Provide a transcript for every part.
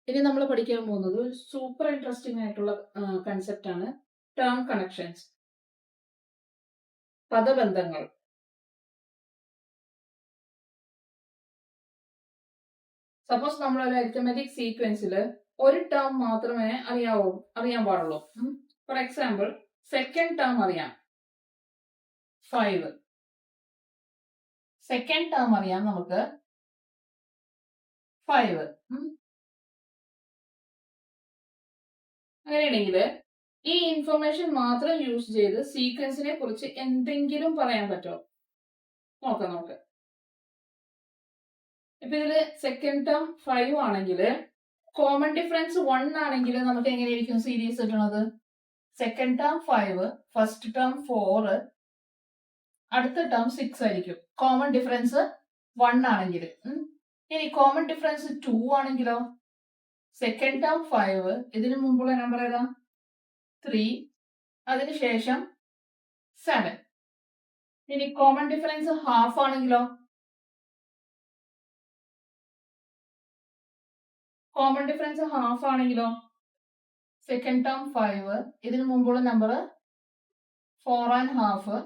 ഇനി നമ്മൾ പഠിക്കാൻ പോകുന്നത് ഒരു സൂപ്പർ ഇൻട്രസ്റ്റിംഗ് ആയിട്ടുള്ള കൺസെപ്റ്റ് ആണ് ടേം കണക്ഷൻസ്, പദബന്ധങ്ങൾ. സപ്പോസ് നമ്മൾ ഒരു അരിത്തമെറ്റിക് സീക്വൻസിൽ ഒരു ടേം മാത്രമേ അറിയാൻ പാടുള്ളൂ. ഫോർ എക്സാമ്പിൾ, സെക്കൻഡ് ടേം അറിയാം 5, സെക്കൻഡ് ടേം അറിയാം നമുക്ക് 5. അങ്ങനെയാണെങ്കിൽ ഈ ഇൻഫർമേഷൻ മാത്രം യൂസ് ചെയ്ത് സീക്വൻസിനെ കുറിച്ച് എന്തെങ്കിലും പറയാൻ പറ്റുമോ? നോക്കാം നമുക്ക്. ഇപ്പൊ ഇതില് സെക്കൻഡ് ടേം 5 ആണെങ്കിൽ കോമൺ ഡിഫറൻസ് 1 ആണെങ്കിൽ നമുക്ക് എങ്ങനെയായിരിക്കും സീരീസ് കിട്ടുന്നത്? സെക്കൻഡ് ടേം 5, ഫസ്റ്റ് ടേം 4, അടുത്ത ടേം 6 ആയിരിക്കും. കോമൺ ഡിഫറൻസ് 1 ആണെങ്കിൽ. ഇനി കോമൺ ഡിഫറൻസ് 2 ആണെങ്കിലോ? സെക്കൻഡ് ടേം 5, ഇതിനു മുമ്പുള്ള നമ്പർ ഏതാ? 3, അതിനുശേഷം 7. ഇനി കോമൺ ഡിഫറൻസ് ഹാഫ് ആണെങ്കിലോ? കോമൺ ഡിഫറൻസ് ഹാഫ് ആണെങ്കിലോ? സെക്കൻഡ് ടേം 5, ഇതിനു മുമ്പുള്ള നമ്പർ 4.5,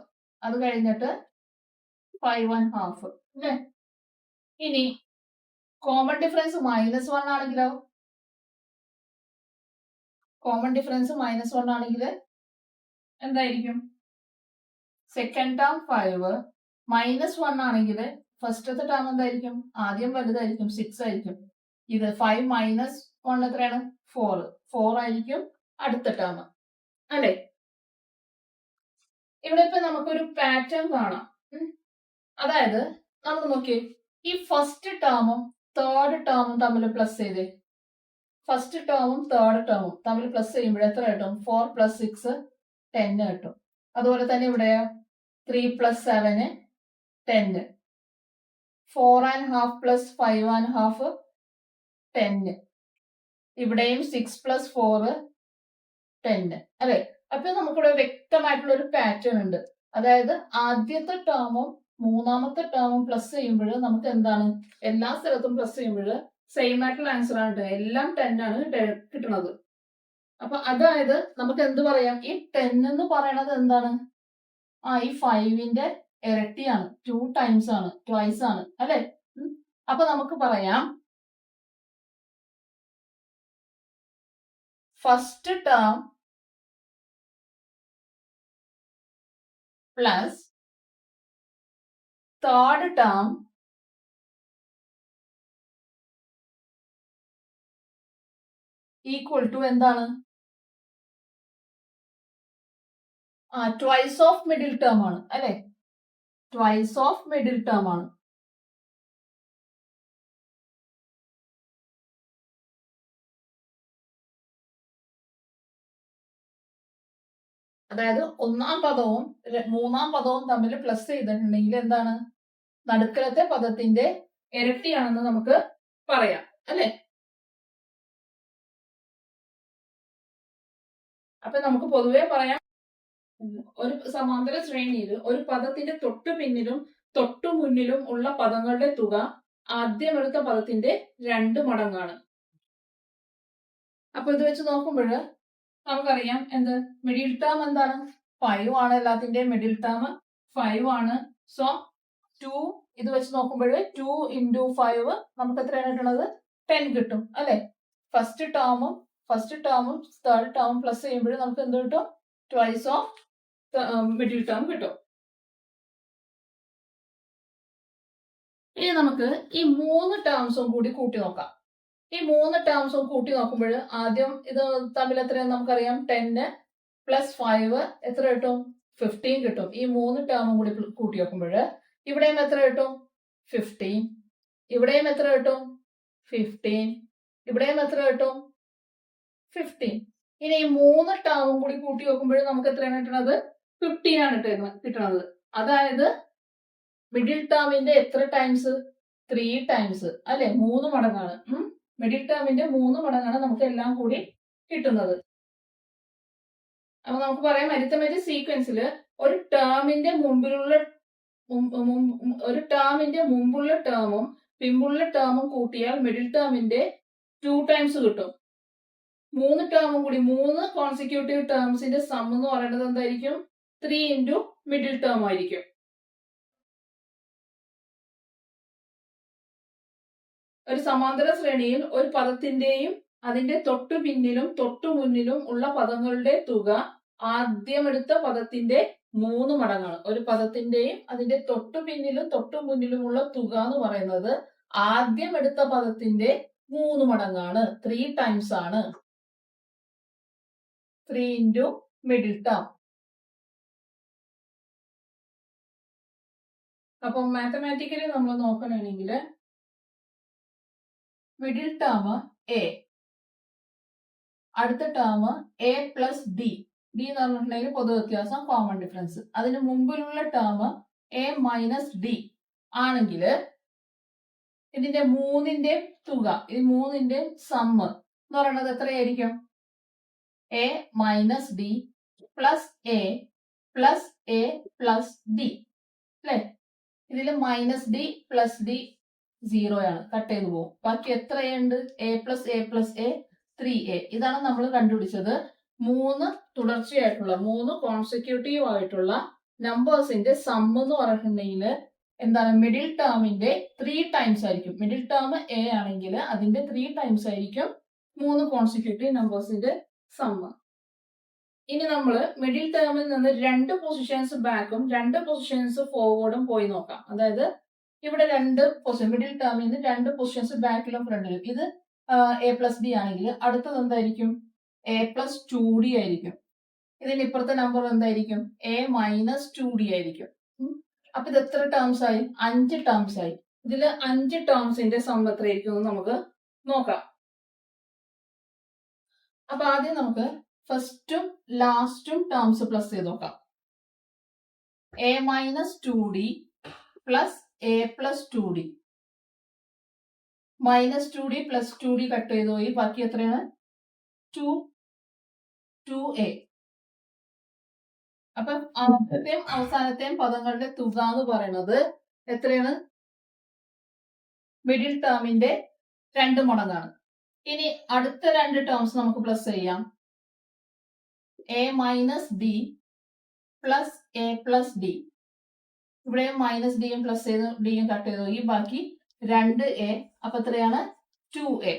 അത് കഴിഞ്ഞിട്ട് 5.5 അല്ലേ? ഇനി കോമൺ ഡിഫറൻസ് -1 ആണെങ്കിലോ? കോമൺ ഡിഫറൻസ് -1 ആണെങ്കിൽ എന്തായിരിക്കും? സെക്കൻഡ് ടേം 5 -1 ആണെങ്കിൽ ഫസ്റ്റത്തെ ടേം എന്തായിരിക്കും? ആദ്യം വലുതായിരിക്കും, 6 ആയിരിക്കും. ഇത് 5 - 1 എത്രയാണ്? 4 ആയിരിക്കും അടുത്ത ടേം അല്ലെ? ഇവിടെ ഇപ്പൊ നമുക്കൊരു പാറ്റേൺ കാണാം. അതായത് നമുക്ക് നോക്കിയേ, ഈ ഫസ്റ്റ് ടേമും തേർഡ് ടേമും തമ്മിൽ പ്ലസ് ചെയ്തേ. ഫസ്റ്റ് ടേമും തേർഡ് ടേമും തമ്മിൽ പ്ലസ് ചെയ്യുമ്പോൾ എത്ര കിട്ടും? 4 + 6 10 കിട്ടും. അതുപോലെ തന്നെ ഇവിടെ 3 + 7 10, 4.5 + 5.5 10, ഇവിടെയും 6 + 4 10 അല്ലെ? അപ്പൊ നമുക്കിവിടെ വ്യക്തമായിട്ടുള്ള ഒരു പാറ്റേൺ ഉണ്ട്. അതായത് ആദ്യത്തെ ടേമും മൂന്നാമത്തെ ടേമും പ്ലസ് ചെയ്യുമ്പോൾ നമുക്ക് എന്താണ്? എല്ലാ സ്ഥലത്തും പ്ലസ് ചെയ്യുമ്പോൾ സെയിം ആയിട്ടുള്ള ആൻസർ ആണ്. എല്ലാം 10 ആണ് കിട്ടുന്നത്. അപ്പൊ അതായത് നമുക്ക് എന്ത് പറയാം? ഈ 10 എന്ന് പറയണത് എന്താണ്? ഈ 5ന്റെ ഇരട്ടിയാണ്, 2 ടൈംസ് ആണ്, ട്വൈസ് ആണ് അല്ലെ? അപ്പൊ നമുക്ക് പറയാം first term plus third term equal to എന്താണ്? ട്വൈസ് ഓഫ് മിഡിൽ ടേം ആണ് അല്ലെ? ട്വൈസ് ഓഫ് മിഡിൽ ടേം ആണ്. അതായത് ഒന്നാം പദവും മൂന്നാം പദവും തമ്മിൽ പ്ലസ് ചെയ്തിട്ടുണ്ടെങ്കിൽ എന്താണ്? നടുക്കലത്തെ പദത്തിന്റെ ഇരട്ടിയാണെന്ന് നമുക്ക് പറയാം അല്ലെ? അപ്പൊ നമുക്ക് പൊതുവെ പറയാം, ഒരു സമാന്തര ശ്രേണിയിൽ ഒരു പദത്തിന്റെ തൊട്ടു പിന്നിലും തൊട്ടു മുന്നിലും ഉള്ള പദങ്ങളുടെ തുക ആദ്യം എടുത്ത പദത്തിന്റെ 2 മടങ്ങാണ്. അപ്പൊ ഇത് വെച്ച് നോക്കുമ്പോൾ നമുക്കറിയാം എന്ത്? മിഡിൽ ടേം എന്താണ്? 5 ആണ്. എല്ലാത്തിന്റെയും മിഡിൽ ടേം 5 ആണ്. സോ 2, ഇത് വെച്ച് നോക്കുമ്പോൾ 2 × 5 നമുക്ക് എത്രയാണ് കിട്ടുന്നത്? 10 കിട്ടും അല്ലെ? ഫസ്റ്റ് ടേമും തേർഡ് ടേമും പ്ലസ് ചെയ്യുമ്പോൾ നമുക്ക് എന്ത് കിട്ടും? ട്വൈസ് ഓഫ് മിഡിൽ ടേം കിട്ടും. ഇനി നമുക്ക് ഈ 3 ടേംസും കൂടി കൂട്ടി നോക്കാം. ഈ 3 ടേംസും കൂട്ടി നോക്കുമ്പോൾ ആദ്യം ഇത് തമ്മിൽ എത്രയാണെന്ന് നമുക്കറിയാം. 10 + 5 എത്ര കിട്ടും? 15 കിട്ടും. ഈ 3 ടേമും കൂടി കൂട്ടി നോക്കുമ്പോൾ ഇവിടെയും എത്ര കിട്ടും? 15. ഇവിടെയും എത്ര കിട്ടും? 15. ഇവിടെയും എത്ര കിട്ടും? 15. ഇനി ഈ 3 ടേമും കൂടി കൂട്ടി നോക്കുമ്പോൾ നമുക്ക് എത്രയാണ് കിട്ടുന്നത്? 15 ആണ് കിട്ടുന്നത്. അതായത് മിഡിൽ ടേമിന്റെ എത്ര ടൈംസ്? 3 ടൈംസ് അല്ലെ? 3 മടങ്ങാണ്. മിഡിൽ ടേമിന്റെ 3 മടങ്ങാണ് നമുക്ക് എല്ലാം കൂടി കിട്ടുന്നത്. അപ്പൊ നമുക്ക് പറയാം, അരിത്തമെറ്റിക് സീക്വൻസിൽ ഒരു ടേമിന്റെ മുമ്പുള്ള ടേമും പിമ്പുള്ള ടേമും കൂട്ടിയാൽ മിഡിൽ ടേമിന്റെ 2 ടൈംസ് കിട്ടും. 3 ടേമും കൂടി 3 കോൺസിക്യൂട്ടീവ് ടേംസിന്റെ സം എന്ന് പറയുന്നത് എന്തായിരിക്കും? 3 ഇൻറ്റു മിഡിൽ ടേം ആയിരിക്കും. ഒരു സമാന്തര ശ്രേണിയിൽ ഒരു പദത്തിന്റെയും അതിന്റെ തൊട്ടു പിന്നിലും തൊട്ടു മുന്നിലും ഉള്ള പദങ്ങളുടെ തുക ആദ്യമെടുത്ത പദത്തിന്റെ 3 മടങ്ങാണ്. ഒരു പദത്തിന്റെയും അതിന്റെ തൊട്ടു പിന്നിലും തൊട്ടു മുന്നിലുമുള്ള തുക എന്ന് പറയുന്നത് ആദ്യം എടുത്ത പദത്തിന്റെ 3 മടങ്ങാണ്. 3 ടൈംസ് ആണ്. 3 ഇൻറ്റു മിഡിൽ ടേം. അപ്പം മാത്തമാറ്റിക്കലി നമ്മൾ നോക്കണമെങ്കിൽ മിഡിൽ ടേം എ, അടുത്ത term A plus D. D എന്ന് പറഞ്ഞിട്ടുണ്ടെങ്കിൽ പൊതു വ്യത്യാസം, കോമൺ ഡിഫറൻസ്. അതിന് മുമ്പിലുള്ള ടേം എ മൈനസ് ഡി ആണെങ്കിൽ ഇതിന്റെ 3ന്റെ തുക, ഈ 3ന്റെ സമ്മ് എന്ന് പറയുന്നത് എത്രയായിരിക്കും? A minus D plus A plus A plus D അല്ലെ? ഇതിൽ മൈനസ് ഡി പ്ലസ് ഡി 0 ആണ്, കട്ട് ചെയ്ത് പോകും. ബാക്കി എത്രയുണ്ട്? A plus A plus A 3a. ഇതാണ് നമ്മൾ കണ്ടുപിടിച്ചത്. 3 തുടർച്ചയായിട്ടുള്ള 3 കോൺസിക്യൂട്ടീവ് ആയിട്ടുള്ള നമ്പേഴ്സിന്റെ സം എന്ന് പറഞ്ഞിട്ടുണ്ടെങ്കിൽ എന്താണ്? മിഡിൽ ടേമിന്റെ 3 ടൈംസ് ആയിരിക്കും. മിഡിൽ ടേം എ ആണെങ്കിൽ അതിന്റെ 3 ടൈംസ് ആയിരിക്കും 3 കോൺസിക്യൂട്ടീവ് നമ്പേഴ്സിന്റെ സം. ഇനി നമ്മൾ മിഡിൽ ടേമിൽ നിന്ന് 2 പൊസിഷൻസ് ബാക്കും 2 പൊസിഷൻസ് ഫോർവേഡും പോയി നോക്കാം. അതായത് ഇവിടെ 2 പൊസിഷൻ, മിഡിൽ ടേമിൽ നിന്ന് 2 പൊസിഷൻസ് ബാക്കിലും ഫ്രണ്ടിലും. ഇത് എ പ്ലസ് ഡി ആണെങ്കിൽ അടുത്തത് എന്തായിരിക്കും? എ പ്ലസ് 2d ആയിരിക്കും. ഇതിന് ഇപ്പുറത്തെ നമ്പർ എന്തായിരിക്കും? എ മൈനസ് 2d ആയിരിക്കും. അപ്പൊ ഇത് എത്ര ടേംസ് ആയി? 5 ടേംസ് ആയി. ഇതിൽ 5 ടേംസിന്റെ സം എത്രയായിരിക്കും എന്ന് നമുക്ക് നോക്കാം. അപ്പൊ ആദ്യം നമുക്ക് ഫസ്റ്റും ലാസ്റ്റും ടേംസ് പ്ലസ് ചെയ്ത് നോക്കാം. A minus 2d plus A plus 2d. Minus 2d plus 2d cut ചെയ്ത് പോയി. ബാക്കി എത്രയാണ്? 2a. അപ്പൊ ആദ്യത്തെയും അവസാനത്തെയും പദങ്ങളുടെ തുക എന്ന് പറയുന്നത് എത്രയാണ്? മിഡിൽ ടേമിന്റെ 2 മടങ്ങാണ്. ഇനി അടുത്ത 2 ടേംസ് നമുക്ക് പ്ലസ് ചെയ്യാം. A minus D plus A plus D. ഇവിടെ മൈനസ് ഡിയും പ്ലസ് ചെയ്ത് ഡിയും കട്ട് ചെയ്ത് പോയി. ബാക്കി 2a. അപ്പൊ എത്രയാണ്? 2a.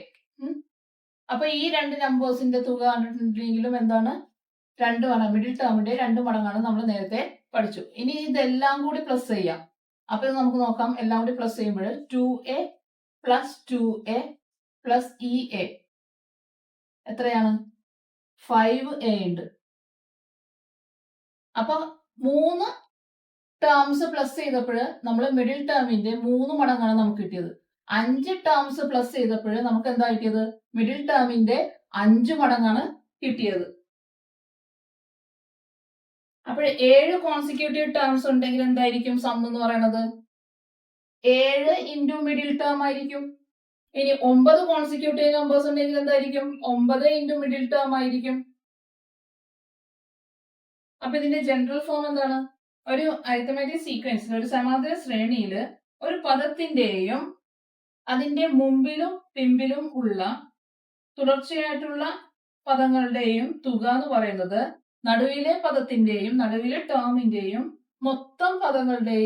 അപ്പൊ ഈ 2 നമ്പേഴ്സിന്റെ തുക കണ്ടിട്ടുണ്ടെങ്കിലും എന്താണ്? 2 മടങ്ങ്. മിഡിൽ ടേമിന്റെ 2 മടങ്ങാണ് നമ്മൾ നേരത്തെ പഠിച്ചു. ഇനി ഇതെല്ലാം കൂടി പ്ലസ് ചെയ്യാം. അപ്പൊ ഇത് നമുക്ക് നോക്കാം. എല്ലാം കൂടി പ്ലസ് ചെയ്യുമ്പോൾ 2a പ്ലസ് 2a പ്ലസ് ഇa എത്രയാണ്? 5a ഉണ്ട്. അപ്പൊ 3 ടേംസ് പ്ലസ് ചെയ്തപ്പോൾ നമ്മൾ മിഡിൽ ടേമിന്റെ 3 മടങ്ങാണ് നമുക്ക് കിട്ടിയത്. 5 ടേംസ് പ്ലസ് ചെയ്തപ്പോൾ നമുക്ക് എന്താ കിട്ടിയത്? മിഡിൽ ടേമിന്റെ 5 മടങ്ങാണ് കിട്ടിയത്. അപ്പോൾ 7 കോൺസിക്യൂട്ടീവ് ടേംസ് ഉണ്ടെങ്കിൽ എന്തായിരിക്കും സം എന്ന് പറയുന്നത്? 7 ഇൻറ്റു മിഡിൽ ടേം ആയിരിക്കും. ഇനി 9 കോൺസിക്യൂട്ടീവ് നമ്പേഴ്സ് ഉണ്ടെങ്കിൽ എന്തായിരിക്കും? 9 ഇൻറ്റു മിഡിൽ ടേം ആയിരിക്കും. അപ്പൊ ഇതിന്റെ ജനറൽ ഫോം എന്താണ്? ഒരു അരിത്തമാറ്റിക് സീക്വൻസിൽ, ഒരു സമാന്തര ശ്രേണിയിൽ ഒരു പദത്തിന്റെയും അതിന്റെ മുമ്പിലും പിമ്പിലും ഉള്ള തുടർച്ചയായിട്ടുള്ള പദങ്ങളുടെയും തുക എന്ന് പറയുന്നത് നടുവിലെ പദത്തിന്റെയും നടുവിലെ ടേമിന്റെയും മൊത്തം പദങ്ങളുടെ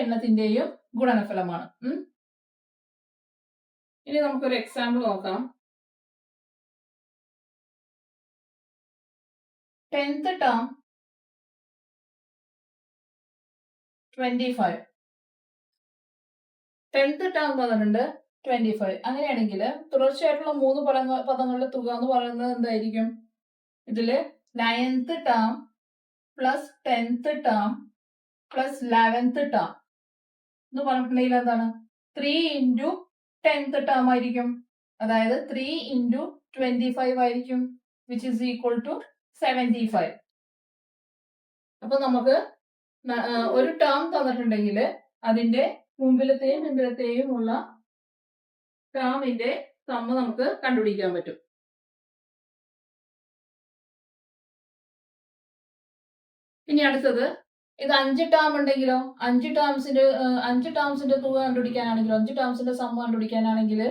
എണ്ണത്തിന്റെയും ഗുണനഫലമാണ്. ഇനി നമുക്കൊരു എക്സാമ്പിൾ നോക്കാം. 10th term 25. 10th ടേം തന്നിട്ടുണ്ട് 25. അങ്ങനെയാണെങ്കിൽ തുടർച്ചയായിട്ടുള്ള 3 പദങ്ങളുടെ തുക എന്ന് പറയുന്നത് എന്തായിരിക്കും? ഇതില് 9th term plus 10th term plus 11th term എന്ന് പറഞ്ഞിട്ടുണ്ടെങ്കിൽ എന്താണ്? 3 ഇൻറ്റു 10th ടേം ആയിരിക്കും. അതായത് 3 ഇൻറ്റു 25 ആയിരിക്കും, വിച്ച് ഇസ് ഈക്വൽ ടു 75. അപ്പൊ നമുക്ക് ഒരു ടേം തന്നിട്ടുണ്ടെങ്കിൽ അതിന്റെ മുമ്പിലത്തെയും പിമ്പിലത്തെയും ഉള്ള ടേമിന്റെ സമ്മ നമുക്ക് കണ്ടുപിടിക്കാൻ പറ്റും. ഇനി അടുത്തത് ഇത് 5 ടേം ഉണ്ടെങ്കിലോ 5 ടേംസിന്റെ തുക കണ്ടുപിടിക്കാനാണെങ്കിലോ 5 ടേംസിന്റെ സം കണ്ടുപിടിക്കാനാണെങ്കിൽ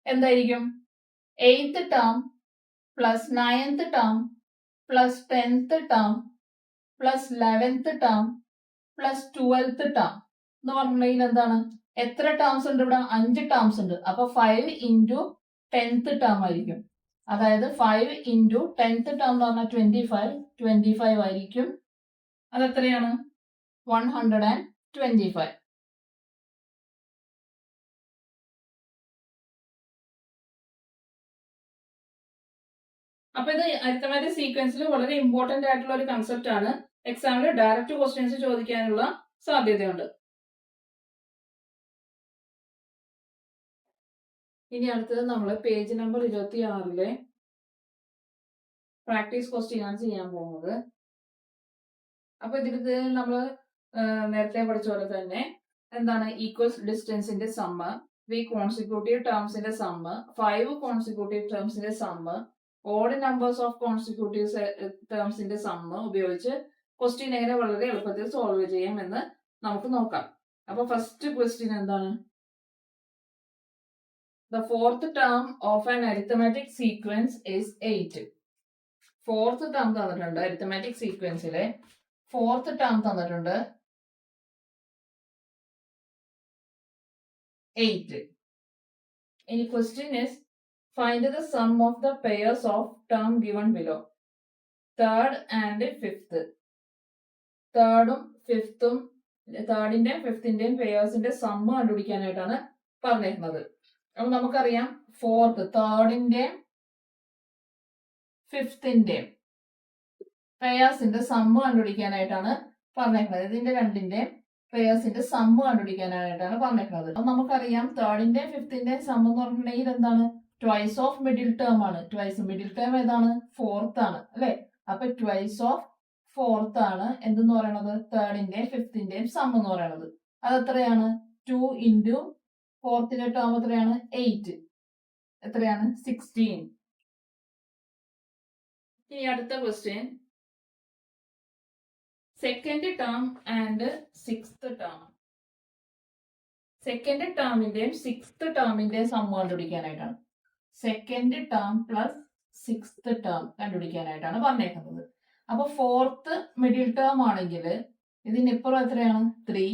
എന്തായിരിക്കും 8th term plus 9th term plus 10th term plus 11th term plus 12th term എന്ന് പറഞ്ഞിട്ടുണ്ടെങ്കിൽ എന്താണ് എത്ര ടേംസ് ഉണ്ട് ഇവിടെ 5 ടേംസ് ഉണ്ട് അപ്പൊ 5 ഇൻറ്റു 10th ടേം ആയിരിക്കും അതായത് 5 ഇൻറ്റു 10th ടേം എന്ന് പറഞ്ഞാൽ 25 ആയിരിക്കും അതെത്രയാണ് 125. അപ്പൊ ഇത് അരിത്തമാറ്റിക് സീക്വൻസിൽ വളരെ ഇമ്പോർട്ടന്റ് ആയിട്ടുള്ള ഒരു കൺസെപ്റ്റ് ആണ് എക്സാമിൽ ഡയറക്റ്റ് ക്വസ്റ്റ്യൻസ് ചോദിക്കാനുള്ള സാധ്യതയുണ്ട്. ഇനി അടുത്തത് നമ്മൾ പേജ് നമ്പർ 26 പ്രാക്ടീസ് ക്വസ്റ്റ്യൻ ആണ് ചെയ്യാൻ പോകുന്നത്. അപ്പൊ ഇതിൽ നമ്മൾ നേരത്തെ പഠിച്ച പോലെ തന്നെ എന്താണ് ഈക്വൽ ഡിസ്റ്റൻസിന്റെ സമ്മ്, 3 കോൺസിക്യൂട്ടീവ് ടേംസിന്റെ സമ്മ്, 5 കോൺസിക്യൂട്ടീവ് ടേംസിന്റെ sum, odd numbers of consecutive ടേംസിന്റെ സമ്മ് ഉപയോഗിച്ച് ക്വസ്റ്റ്യൻ എങ്ങനെ വളരെ എളുപ്പത്തിൽ സോൾവ് ചെയ്യാം എന്ന് നമുക്ക് നോക്കാം. അപ്പൊ ഫസ്റ്റ് ക്വസ്റ്റ്യൻ എന്താണ്? The fourth term of an arithmetic sequence is 8. Fourth term തന്നിട്ടുണ്ട്. അരിത്തമാറ്റിക് സീക്വൻസിലെ ഫോർത്ത് ടേം തന്നിട്ടുണ്ട് 8. ഇനി question is find the sum of the pairs of term given below. Third and fifth. തേർഡും ഫിഫ്ത്തും തേർഡിന്റെയും ഫിഫ്തിന്റെയും പെയേഴ്സിന്റെ സമ്മ് കണ്ടുപിടിക്കാനായിട്ടാണ് പറഞ്ഞിരിക്കുന്നത്. അപ്പൊ നമുക്കറിയാം ഫോർത്ത് തേർഡിന്റെയും ഫിഫ്തിന്റെയും പെയേഴ്സിന്റെ സമ്മ് കണ്ടുപിടിക്കാനായിട്ടാണ് പറഞ്ഞേക്കുന്നത്. ഇതിന്റെ രണ്ടിന്റെയും പെയേഴ്സിന്റെ സമ്മ് കണ്ടുപിടിക്കാനായിട്ടാണ് പറഞ്ഞേക്കുന്നത്. അപ്പൊ നമുക്കറിയാം തേർഡിന്റെയും ഫിഫ്തിന്റെയും സമ്മ് എന്ന് പറഞ്ഞിട്ടുണ്ടെങ്കിൽ എന്താണ് ട്വൈസ് ഓഫ് മിഡിൽ ടേം ആണ്. ട്വൈസ് മിഡിൽ ടേം ഏതാണ്? ഫോർത്ത് ആണ് അല്ലെ? അപ്പൊ ട്വൈസ് ഓഫ് ഫോർത്ത് ആണ് എന്തെന്ന് പറയണത് തേർഡിന്റെയും ഫിഫ്തിന്റെയും സം എന്ന് പറയണത്. അത് എത്രയാണ്? 2 ഇൻറ്റു ഫോർത്തിന്റെ ടേം എത്രയാണ്? 8. എത്രയാണ്? 16. ഇനി അടുത്ത question second term and sixth term. Second ടേമിന്റെയും സിക്സ്ത് ടേമിന്റെയും സം കണ്ടുപിടിക്കാനായിട്ടാണ്. Second term plus sixth term കണ്ടുപിടിക്കാനായിട്ടാണ് പറഞ്ഞേക്കുന്നത്. അപ്പൊ ഫോർത്ത് മിഡിൽ ടേം ആണെങ്കിൽ ഇതിനിപ്പുറം എത്രയാണ്? 3.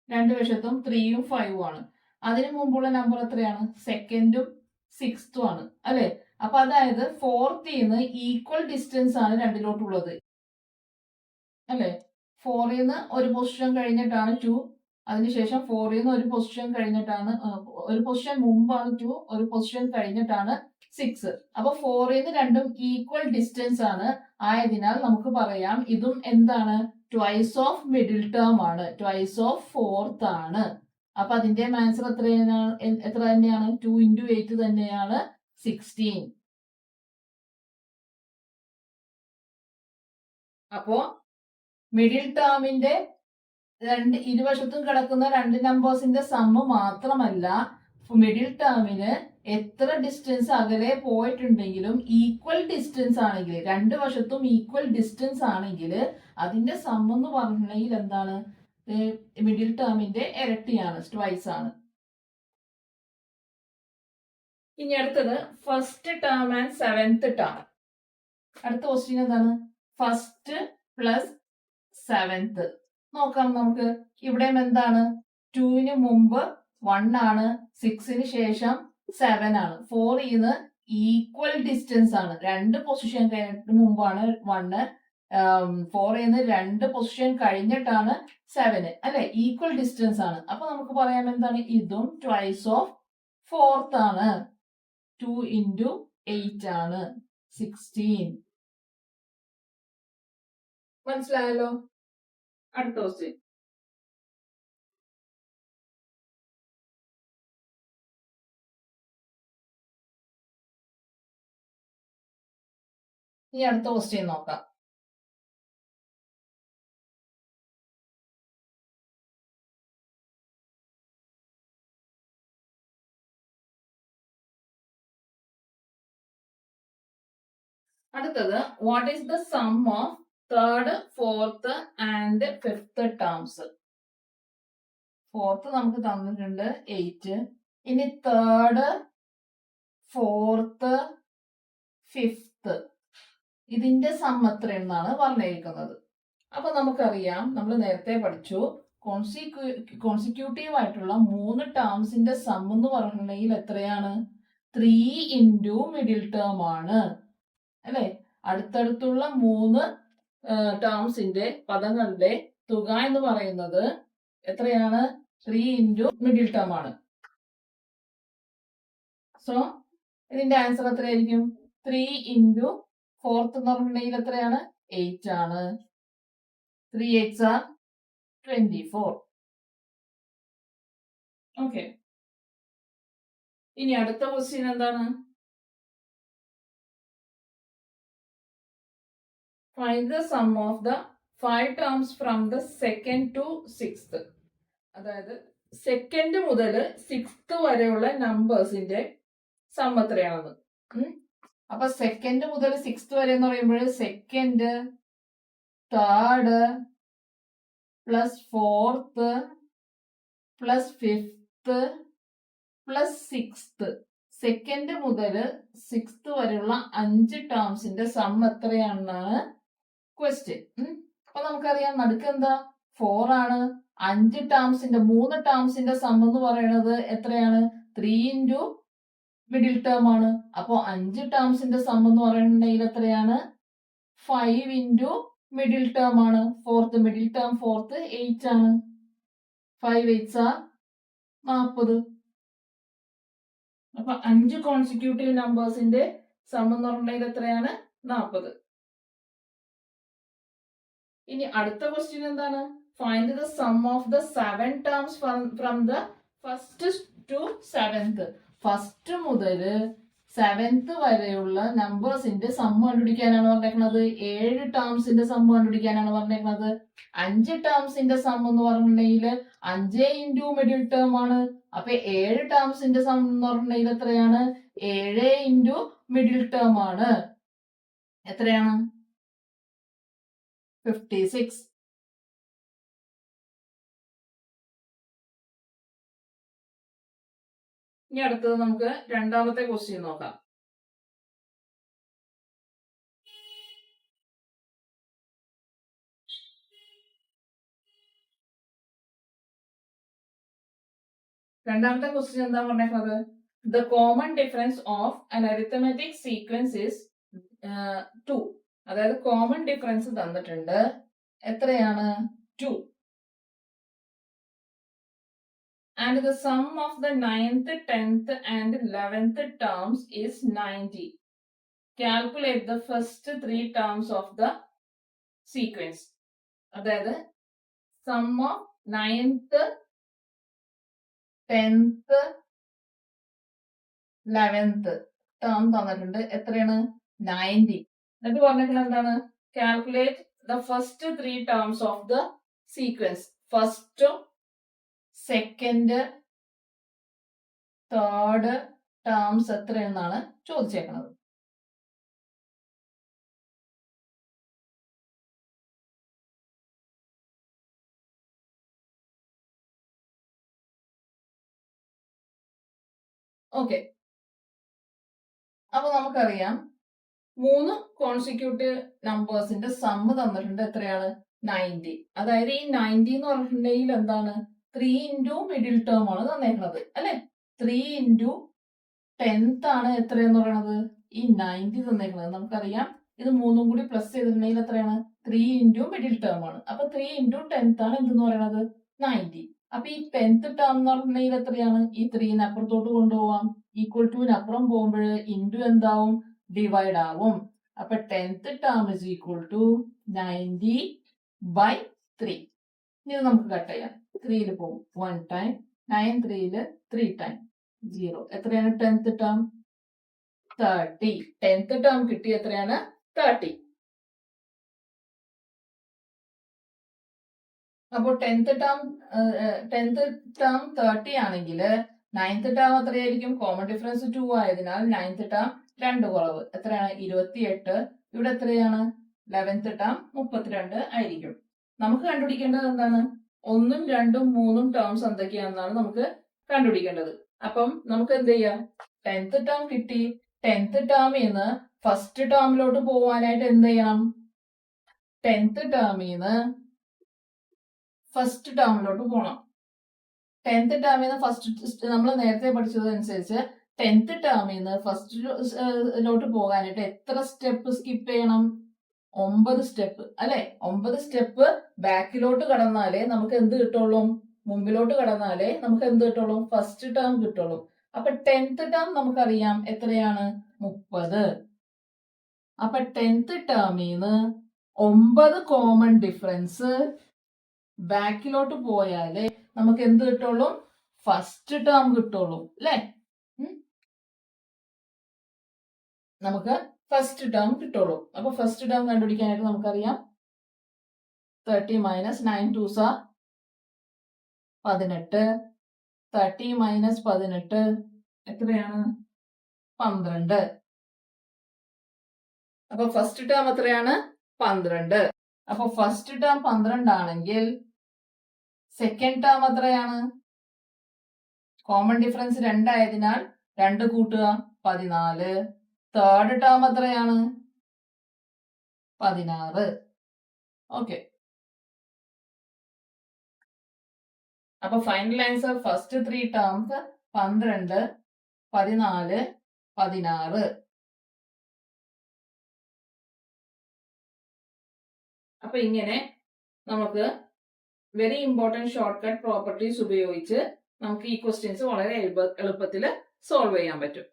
രണ്ട് വശത്തും 3ഉം 5ഉം ആണ്. അതിനു മുമ്പുള്ള നമ്പർ എത്രയാണ്? സെക്കൻഡും സിക്സ്തും ആണ് അല്ലെ? അപ്പൊ അതായത് ഫോർത്തിന്ന് ഈക്വൽ ഡിസ്റ്റൻസ് ആണ് രണ്ടിലോട്ടുള്ളത് അല്ലെ? 4ന്ന് ഒരു പൊസിഷൻ കഴിഞ്ഞിട്ടാണ് 2, അതിനുശേഷം 4ന്ന് ഒരു പൊസിഷൻ കഴിഞ്ഞിട്ടാണ് ഒരു പൊസിഷൻ മുമ്പാണ് 2, ഒരു പൊസിഷൻ കഴിഞ്ഞിട്ടാണ് 6. അപ്പൊ 4ന്ന് രണ്ടും ഈക്വൽ ഡിസ്റ്റൻസ് ആണ്. ആയതിനാൽ നമുക്ക് പറയാം ഇതും എന്താണ്? ട്വൈസ് ഓഫ് മിഡിൽ ടേം ആണ്. ട്വൈസ് ഓഫ് ഫോർത്ത് ആണ്. അപ്പൊ അതിന്റെ ആൻസർ എത്ര തന്നെയാണ്? 2 ഇൻറ്റു 8 തന്നെയാണ് 16. അപ്പോ മിഡിൽ ടേമിന്റെ ഇരുവശത്തും കിടക്കുന്ന രണ്ട് നമ്പേഴ്സിന്റെ സമ്മ് മാത്രമല്ല മിഡിൽ ടേമിന് എത്ര ഡിസ്റ്റൻസ് അകലെ പോയിട്ടുണ്ടെങ്കിലും ഈക്വൽ ഡിസ്റ്റൻസ് ആണെങ്കിൽ രണ്ട് വശത്തും ഈക്വൽ ഡിസ്റ്റൻസ് ആണെങ്കിൽ അതിന്റെ സം എന്ന് പറഞ്ഞിട്ടുണ്ടെങ്കിൽ എന്താണ്? മിഡിൽ ടേമിന്റെ ഇരട്ടിയാണ്, ട്വൈസ് ആണ്. ഇനി അടുത്തത് first term and seventh term. അടുത്ത ക്വസ്റ്റ്യൻ എന്താണ്? First plus seventh. നോക്കാം നമുക്ക്. ഇവിടെ എന്താണ്? 2ന് മുമ്പ് 1 ആണ്, 6ന് ശേഷം 7 ആണ്. 4ന്ന് ഈക്വൽ ഡിസ്റ്റൻസ് ആണ്. രണ്ട് പൊസിഷൻ കഴിഞ്ഞിട്ട് മുമ്പാണ് 1, 4ന്ന് രണ്ട് പൊസിഷൻ കഴിഞ്ഞിട്ടാണ് 7 അല്ലെ? ഈക്വൽ ഡിസ്റ്റൻസ് ആണ്. അപ്പൊ നമുക്ക് പറയാം എന്താണ്? ഇതും ട്വൈസ് ഓഫ് ഫോർത്ത് ആണ്. 2 ഇൻറ്റു 8 ആണ് 16. മനസ്സിലായല്ലോ? അടുത്ത ക്വസ്റ്റ്യൻ. ഇനി അടുത്ത ക്വസ്റ്റ്യൻ നോക്കാം. അടുത്തത് what is the sum of third, fourth and fifth terms. Fourth നമുക്ക് തന്നിട്ടുണ്ട് 8. ഇനി തേർഡ്, ഫോർത്ത്, ഫിഫ്ത്ത് ഇതിന്റെ സം എത്രയെന്നാണ് പറഞ്ഞിരിക്കുന്നത്. അപ്പൊ നമുക്കറിയാം, നമ്മൾ നേരത്തെ പഠിച്ചു, കോൺസിക്യൂട്ടീവ് ആയിട്ടുള്ള 3 ടേംസിന്റെ സം എന്ന് പറഞ്ഞിട്ടുണ്ടെങ്കിൽ എത്രയാണ്? 3 ഇൻറ്റു മിഡിൽ ടേം ആണ് അല്ലെ. അടുത്തടുത്തുള്ള 3 ടേംസിന്റെ പദങ്ങളുടെ തുക എന്ന് പറയുന്നത് എത്രയാണ്? 3 ഇൻറ്റു മിഡിൽ ടേം ആണ്. സോ ഇതിന്റെ ആൻസർ എത്രയായിരിക്കും? 3 ഇൻറ്റു ഫോർത്ത് എന്ന് പറഞ്ഞിട്ടുണ്ടെങ്കിൽ എത്രയാണ്? 8 ആണ്. 3 8s are 24. ഓക്കെ. ഇനി അടുത്ത ക്വസ്റ്റ്യൻ എന്താണ്? Find the sum of the 5 terms from the second to 6th. അതായത് സെക്കൻഡ് മുതൽ 6th വരെയുള്ള നമ്പേഴ്സിന്റെ സം എത്രയാണെന്ന്. അപ്പൊ സെക്കൻഡ് മുതൽ 6th വരെ എന്ന് പറയുമ്പോൾ second, third plus fourth plus fifth plus 6th. Second മുതൽ 6th വരെയുള്ള 5 ടേംസിന്റെ സം എത്രയാണെന്നാണ് ക്വസ്റ്റ്യൻ. അപ്പൊ നമുക്കറിയാം നടുക്ക് എന്താ? 4 ആണ്. 5 ടേംസിന്റെ 3 ടേംസിന്റെ സം എന്ന് പറയുന്നത് എത്രയാണ്? 3 ഇൻറ്റു മിഡിൽ ടേം ആണ്. അപ്പൊ 5 ടേംസിന്റെ സം എന്ന് പറയുന്നുണ്ടെങ്കിൽ എത്രയാണ്? 5 ഇൻറ്റു മിഡിൽ ടേം ആണ്. ഫോർത്ത് മിഡിൽ ടേം, ഫോർത്ത് 8 ആണ്. 5 8s are 40. അപ്പൊ 5 കോൺസിക്യൂട്ടീവ് നമ്പേഴ്സിന്റെ സം എന്ന് പറഞ്ഞിട്ടുണ്ടെങ്കിൽ എത്രയാണ്? 40. ഇനി അടുത്ത ക്വസ്റ്റ്യൻ എന്താണ്? Find the sum of the 7 terms from the first to 7th. First മുതൽ 7th വരെയുള്ള നമ്പേഴ്സിന്റെ സം കണ്ടുപിടിക്കാനാണ് പറഞ്ഞേക്കുന്നത്. 7 ടേംസിന്റെ സം കണ്ടുപിടിക്കാനാണ് പറഞ്ഞേക്കുന്നത്. 5 ടേംസിന്റെ സം എന്ന് പറഞ്ഞിട്ടുണ്ടെങ്കിൽ 5 ഇൻറ്റു മിഡിൽ ടേം ആണ്. അപ്പൊ 7 ടേംസിന്റെ സം എന്ന് പറഞ്ഞിട്ടുണ്ടെങ്കിൽ എത്രയാണ്? 7 ഇൻറ്റു മിഡിൽ ടേം ആണ്. എത്രയാണ്? 56. ഇനി അടുത്തത് നമുക്ക് രണ്ടാമത്തെ ക്വസ്റ്റ്യൻ നോക്കാം. രണ്ടാമത്തെ ക്വസ്റ്റ്യൻ എന്താ പറഞ്ഞേക്കുന്നത്? The common difference of an arithmetic sequence is 2. അതായത് കോമൺ ഡിഫറൻസ് തന്നിട്ടുണ്ട്. എത്രയാണ്? 2. And the sum of the 9th, 10th and 11th terms is 90. Calculate the first 3 terms of the sequence. അതായത് sum of 9th, 10th, 11th ടേം തന്നിട്ടുണ്ട്. എത്രയാണ്? 90. എന്നിട്ട് പറഞ്ഞിട്ടുള്ളത് എന്താണ്? Calculate the first 3 terms of the sequence. First, second, third terms എത്രയെന്നാണ് ചോദിച്ചേക്കുന്നത്. Okay. അപ്പൊ നമുക്കറിയാം 3 കോൺസിക്യൂട്ടീവ് നമ്പേഴ്സിന്റെ സമ്മ് തന്നിട്ടുണ്ട്. എത്രയാണ്? 90. അതായത് ഈ 90 എന്ന് പറഞ്ഞിട്ടുണ്ടെങ്കിൽ എന്താണ്? 3 ഇൻറ്റു മിഡിൽ ടേം ആണ് തന്നേക്കുന്നത് അല്ലെ. 3 ഇൻറ്റു 10th ആണ് എത്രയെന്ന് പറയുന്നത്? ഈ 90 തന്നേക്കുന്നത്. നമുക്കറിയാം ഇത് 3 കൂടി പ്ലസ് ചെയ്തിട്ടുണ്ടെങ്കിൽ എത്രയാണ്? 3 ഇൻറ്റു മിഡിൽ ടേം ആണ്. അപ്പൊ 3 ഇൻറ്റു 10th ആണ് എന്തെന്ന് പറയുന്നത്? 90. അപ്പൊ ഈ 10th ടേം എന്ന് പറഞ്ഞിട്ടുണ്ടെങ്കിൽ എത്രയാണ്? ഈ 3 അപ്പുറത്തോട്ട് കൊണ്ടുപോവാം. ഈക്വൽ ടുവിനപ്പുറം പോകുമ്പോൾ ഇൻറ്റു എന്താവും? ഡിവൈഡ് ആവും. അപ്പൊ 10th term is equal to 90/3. ഇത് നമുക്ക് കട്ട് ചെയ്യാം. 3 പോകും 1 ടൈം, 9 3 3 ടൈം 0. എത്രയാണ് 10th ടേം? 30. 10th ടേം കിട്ടി. എത്രയാണ്? 30. അപ്പോൾ 10th ടേം 30 ആണെങ്കിൽ 9th ടേം എത്രയായിരിക്കും? കോമൺ ഡിഫറൻസ് 2 ആയതിനാൽ 9th ടേം 2 കുറവ്. എത്രയാണ്? 28. ഇവിടെ എത്രയാണ്? 11th ടേം 32 ആയിരിക്കും. നമുക്ക് കണ്ടുപിടിക്കേണ്ടത് എന്താണ്? 1ഉം 2ഉം 3ഉം ടേംസ് എന്തൊക്കെയാണെന്നാണ് നമുക്ക് കണ്ടുപിടിക്കേണ്ടത്. അപ്പം നമുക്ക് എന്ത് ചെയ്യാം? 10th ടേം കിട്ടി. 10th ടേമിൽ നിന്ന് ഫസ്റ്റ് ടേമിലോട്ട് പോവാനായിട്ട് എന്ത് ചെയ്യണം? 10th ടേമിൽ നിന്ന് ഫസ്റ്റ് ടേമിലോട്ട് പോകണം. 10th ടേമിൽ നിന്ന് ഫസ്റ്റ് നമ്മൾ നേരത്തെ പഠിച്ചതനുസരിച്ച് 10th ടേമിൽ നിന്ന് ഫസ്റ്റിലോട്ട് പോകാനായിട്ട് എത്ര സ്റ്റെപ്പ് സ്കിപ്പ് ചെയ്യണം? 9 സ്റ്റെപ്പ് അല്ലെ? 9 സ്റ്റെപ്പ് ബാക്കിലോട്ട് കടന്നാലേ നമുക്ക് എന്ത് കിട്ടുള്ളൂ? മുമ്പിലോട്ട് കടന്നാലേ നമുക്ക് എന്ത് കിട്ടുള്ളൂ? ഫസ്റ്റ് ടേം കിട്ടുള്ളൂ. അപ്പൊ 10th ടേം നമുക്കറിയാം എത്രയാണ്? 30. അപ്പൊ 10th ടേമിൽ നിന്ന് 9 കോമൺ ഡിഫറൻസ് ബാക്കിലോട്ട് പോയാലേ നമുക്ക് എന്ത് കിട്ടുള്ളൂ? ഫസ്റ്റ് ടേം കിട്ടുള്ളൂ അല്ലെ? നമുക്ക് ഫസ്റ്റ് ടേം കിട്ടുള്ളൂ. അപ്പൊ ഫസ്റ്റ് ടേം കണ്ടുപിടിക്കാനായിട്ട് നമുക്കറിയാം 30 മൈനസ് 9 2s 18. 30 മൈനസ് 18 എത്രയാണ്? 12. അപ്പൊ ഫസ്റ്റ് ടേം എത്രയാണ്? 12. അപ്പൊ ഫസ്റ്റ് ടേം 12 ആണെങ്കിൽ സെക്കൻഡ് ടേം എത്രയാണ്? കോമൺ ഡിഫറൻസ് 2 ആയതിനാൽ 2 കൂട്ടുക 14. തേർഡ് ടേം എത്രയാണ്? 16. ഓക്കെ. അപ്പൊ ഫൈനൽ ആൻസർ ഫസ്റ്റ് 3 ടേംസ് 12, 14, 16. അപ്പൊ ഇങ്ങനെ നമുക്ക് very important short cut properties ഉപയോഗിച്ച് നമുക്ക് ഈ ക്വസ്റ്റ്യൻസ് വളരെ എളുപ്പത്തിൽ സോൾവ് ചെയ്യാൻ പറ്റും.